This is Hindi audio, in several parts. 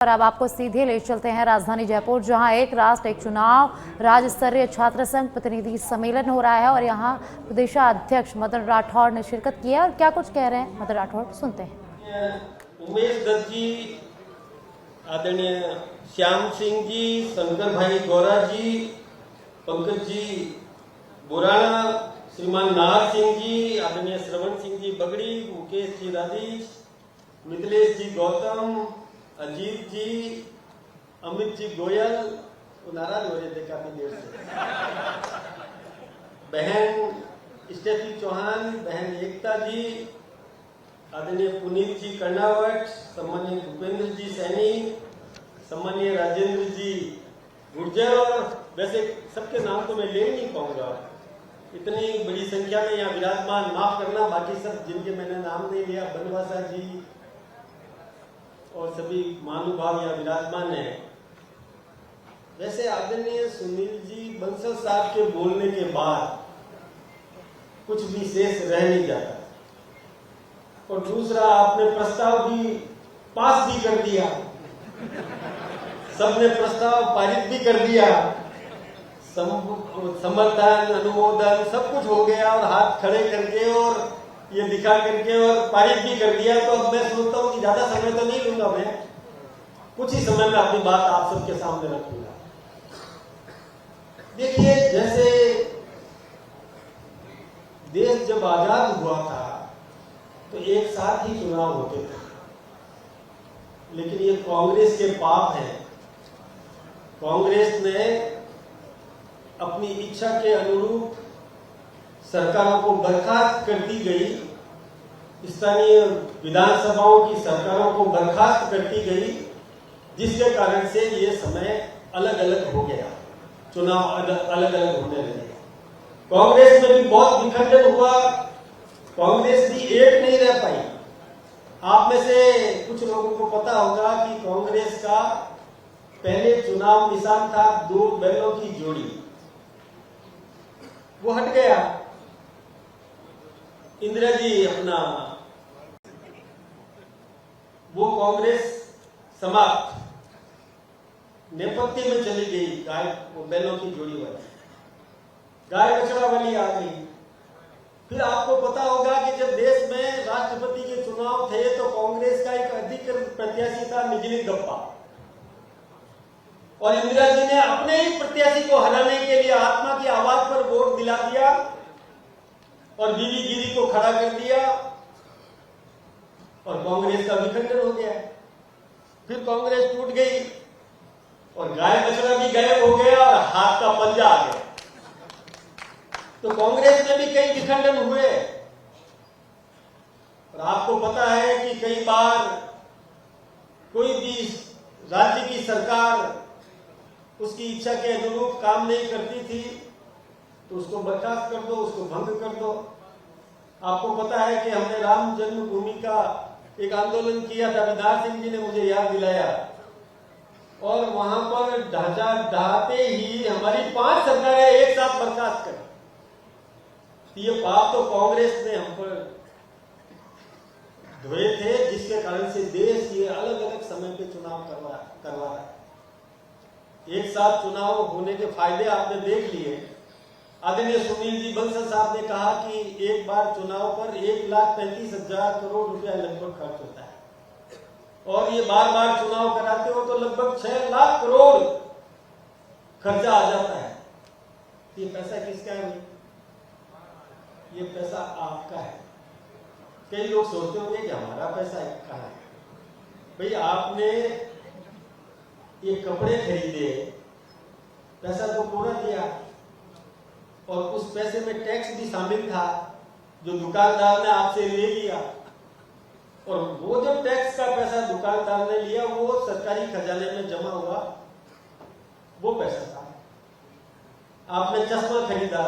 और अब आपको सीधे ले चलते हैं राजधानी जयपुर, जहां एक राष्ट्र एक चुनाव राज्य स्तरीय छात्र संघ प्रतिनिधि सम्मेलन हो रहा है और यहां प्रदेशाध्यक्ष मदन राठौड़ ने शिरकत की है। और क्या कुछ कह रहे हैं मदन राठौड़, सुनते हैं। उमेश दत्त जी, आदरणीय श्याम सिंह जी, शंकर भाई गौरा जी, पंकज जी बुराना, श्रीमान नाहर सिंह जी, आदरणीय श्रवण सिंह जी बगड़ी, मुकेश जी राधीश, मिथिलेश जी गौतम, अजीत जी, अमित जी गोयल, वो नाराज हो रहे थे काफी देर से, बहन स्टेफी चौहान, बहन एकता जी, आदरणीय पुनीत जी कर्णावट, सम्मानीय भूपेंद्र जी सैनी, सम्मानीय राजेंद्र जी गुर्जर, और वैसे सबके नाम तो मैं ले नहीं पाऊंगा, इतनी बड़ी संख्या में यहाँ विराजमान, माफ करना बाकी सब जिनके मैंने नाम नहीं लिया, बनवासा जी और सभी महानुभाव यहाँ विराजमान है। वैसे आदरणीय सुनील जी बंसल साहब के बोलने के बाद कुछ भी शेष रह नहीं जाता, और दूसरा आपने प्रस्ताव भी पास भी कर दिया, सबने प्रस्ताव पारित भी कर दिया, समर्थन अनुमोदन सब कुछ हो गया और हाथ खड़े करके और ये दिखा करके और पारित भी कर दिया। तो अब मैं सोचता हूँ कि ज्यादा समय तो नहीं लूंगा, मैं कुछ ही समय में अपनी बात आप सबके सामने रखूंगा। देखिए, जैसे देश जब आजाद हुआ था तो एक साथ ही चुनाव होते थे, लेकिन ये कांग्रेस के पाप है। कांग्रेस ने अपनी इच्छा के अनुरूप सरकारों को बर्खास्त करती गई, स्थानीय विधानसभाओं की सरकारों को बर्खास्त करती गई, जिसके कारण से ये समय अलग अलग हो गया, चुनाव अलग अलग होने लगे। कांग्रेस में भी बहुत विखंडन हुआ, कांग्रेस भी एक नहीं रह पाई। आप में से कुछ लोगों को पता होगा कि कांग्रेस का पहले चुनाव निशान था 2 बैलों की जोड़ी, वो हट गया। इंदिरा जी अपना वो कांग्रेस समाप्त, नेपथ्य में चली गई, गाय वो बैलों की जोड़ी वाली, गाय बछड़ा वाली आ गई। फिर आपको पता होगा कि जब देश में राष्ट्रपति के चुनाव थे तो कांग्रेस का एक अधिकृत प्रत्याशी था निजली गप्पा, और इंदिरा जी ने अपने ही प्रत्याशी को हराने के लिए आत्मा की आवाज पर वोट दिला दिया और बीवी गिरी को खड़ा कर दिया, और कांग्रेस का विखंडन हो गया। फिर कांग्रेस टूट गई और गाय बछड़ा भी गायब हो गया और हाथ का पंजा आ गया। तो कांग्रेस में भी कई विखंडन हुए, और आपको पता है कि कई बार कोई भी राज्य की सरकार उसकी इच्छा के अनुरूप काम नहीं करती थी तो उसको बर्खास्त कर दो, उसको भंग कर दो। आपको पता है कि हमने राम जन्मभूमि का एक आंदोलन किया था, विधान सिंह जी ने मुझे याद दिलाया, और वहां पर ढांचा ढहाते ही हमारी 5 सरकारें एक साथ बर्खास्त करी। ये पाप तो कांग्रेस ने हम पर धोए थे, जिसके कारण से देश ये अलग अलग समय पे चुनाव करवा रहा है। एक साथ चुनाव होने के फायदे आपने देख लिए। आदरणीय सुनील जी बंसल साहब ने कहा कि एक बार चुनाव पर 1,35,000 करोड़ रुपया लगभग खर्च होता है, और ये बार बार चुनाव कराते हो तो लगभग 6 लाख करोड़ खर्चा आ जाता है। ये पैसा किसका है? ये पैसा आपका है। कई लोग सोचते होंगे कि हमारा पैसा कहाँ है। भाई, आपने ये कपड़े खरीदे, पैसा तो पूरा दिया, और उस पैसे में टैक्स भी शामिल था जो दुकानदार ने आपसे ले लिया, और वो जो टैक्स का पैसा दुकानदार ने लिया वो सरकारी खजाने में जमा हुआ, वो पैसा था। आपने चश्मा खरीदा,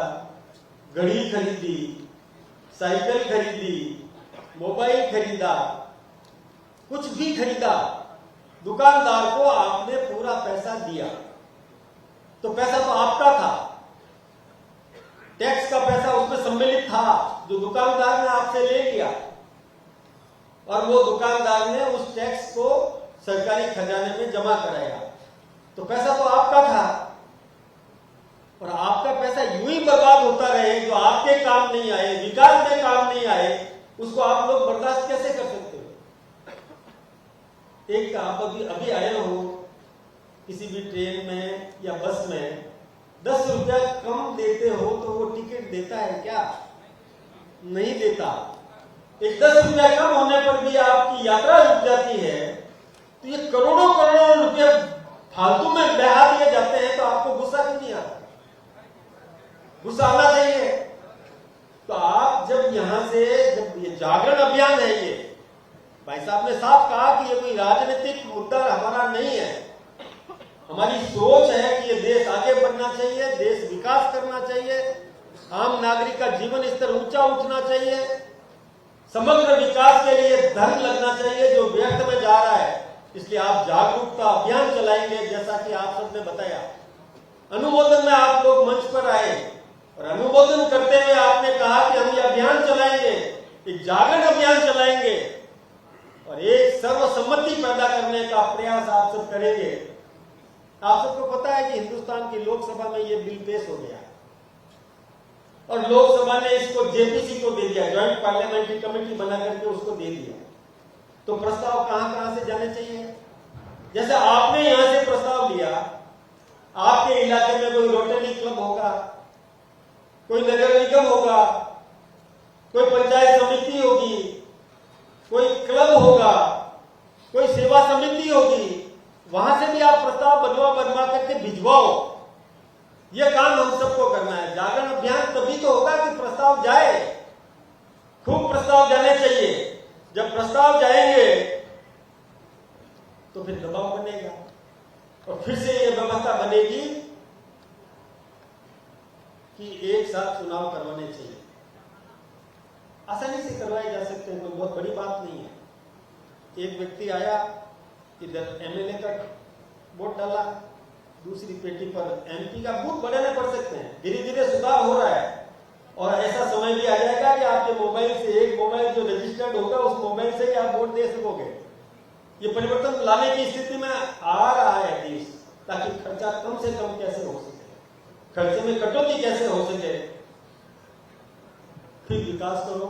घड़ी खरीदी, साइकिल खरीदी, मोबाइल खरीदा, कुछ भी खरीदा, दुकानदार को आपने पूरा पैसा दिया, तो पैसा तो आपका था, टैक्स का पैसा उसमें सम्मिलित था जो दुकानदार ने आपसे ले लिया, और वो दुकानदार ने उस टैक्स को सरकारी खजाने में जमा कराया, तो पैसा तो आपका था, और आपका पैसा यूं ही बर्बाद होता रहे, जो आपके काम नहीं आए, विकास में काम नहीं आए, उसको आप लोग बर्दाश्त कैसे कर सकते हो? एक आप अभी आए हो किसी भी ट्रेन में या बस में, 10 रुपया कम देते हो तो वो टिकट देता है क्या? नहीं देता। एक 10 रुपया कम होने पर भी आपकी यात्रा रुक जाती है, तो ये करोड़ों करोड़ों रुपये फालतू में बहा दिए जाते हैं, तो आपको गुस्सा क्यों नहीं आता? गुस्सा आना चाहिए। तो आप जब यहां से, जब ये जागरण अभियान है, ये भाई साहब ने साफ कहा कि ये कोई राजनीतिक मुद्दा हमारा नहीं है, हमारी सोच है कि ये देश आगे बढ़ना चाहिए, देश विकास करना चाहिए, आम नागरिक का जीवन स्तर ऊंचा उठना चाहिए, समग्र विकास के लिए धन लगना चाहिए जो व्यर्थ में जा रहा है। इसलिए आप जागरूकता अभियान चलाएंगे, जैसा कि आप सबने बताया। अनुमोदन में आप लोग मंच पर आए और अनुमोदन करते हुए आपने कहा कि हम ये अभियान चलाएंगे, एक जागरण अभियान चलाएंगे और एक सर्वसम्मति पैदा करने का प्रयास आप सब करेंगे। आप सबको पता है कि हिंदुस्तान की लोकसभा में ये बिल पेश हो गया और लोकसभा ने इसको जेपीसी को दे दिया, ज्वाइंट पार्लियामेंट्री कमेटी बना करके उसको दे दिया। तो प्रस्ताव कहां कहां से जाने चाहिए? जैसे आपने यहां से प्रस्ताव लिया, आपके इलाके में कोई रोटरी क्लब होगा, कोई नगर निगम होगा, कोई पंचायत समिति होगी, कोई क्लब होगा, कोई सेवा समिति होगी, वहां से भी आप प्रस्ताव बनवा करके भिजवाओ। यह काम हम सबको करना है। जागरण अभियान तभी तो होगा कि प्रस्ताव जाए, खूब प्रस्ताव जाने चाहिए। जब प्रस्ताव जाएंगे तो फिर दबाव बनेगा और फिर से यह व्यवस्था बनेगी कि एक साथ चुनाव करवाने चाहिए। आसानी से करवाए जा सकते हैं, कोई बहुत बड़ी बात नहीं है। एक व्यक्ति आया, इधर एमएलए का वोट डाला, दूसरी पेटी पर एमपी का, बूथ बढ़ाने पड़ सकते हैं। धीरे धीरे सुधार हो रहा है और ऐसा समय भी आ जाएगा कि आपके मोबाइल से, एक मोबाइल जो रजिस्टर्ड होगा उस मोबाइल से ही आप वोट दे सकोगे। ये परिवर्तन लाने की स्थिति में आ रहा है देश, ताकि खर्चा कम से कम कैसे हो सके, खर्चे में कटौती कैसे हो सके, फिर विकास करो।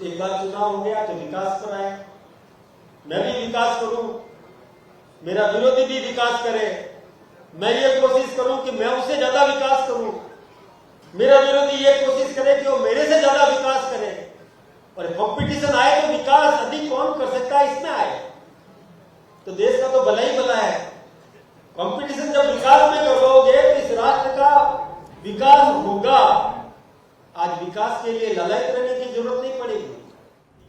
एक बार चुनाव हो गया तो विकास पर आए, मैं भी विकास करूं, मेरा विरोधी भी विकास करे, मैं ये कोशिश करूं कि मैं उससे ज्यादा विकास करूं, मेरा विरोधी ये कोशिश करे कि वो मेरे से ज्यादा विकास करे, और कंपटीशन आए तो विकास अधिक कौन कर सकता है इसमें आए, तो देश का तो भला ही भला है। कंपटीशन जब विकास में करोगे तो इस राष्ट्र का विकास होगा। आज विकास के लिए ललायत रहने की जरूरत नहीं पड़ेगी।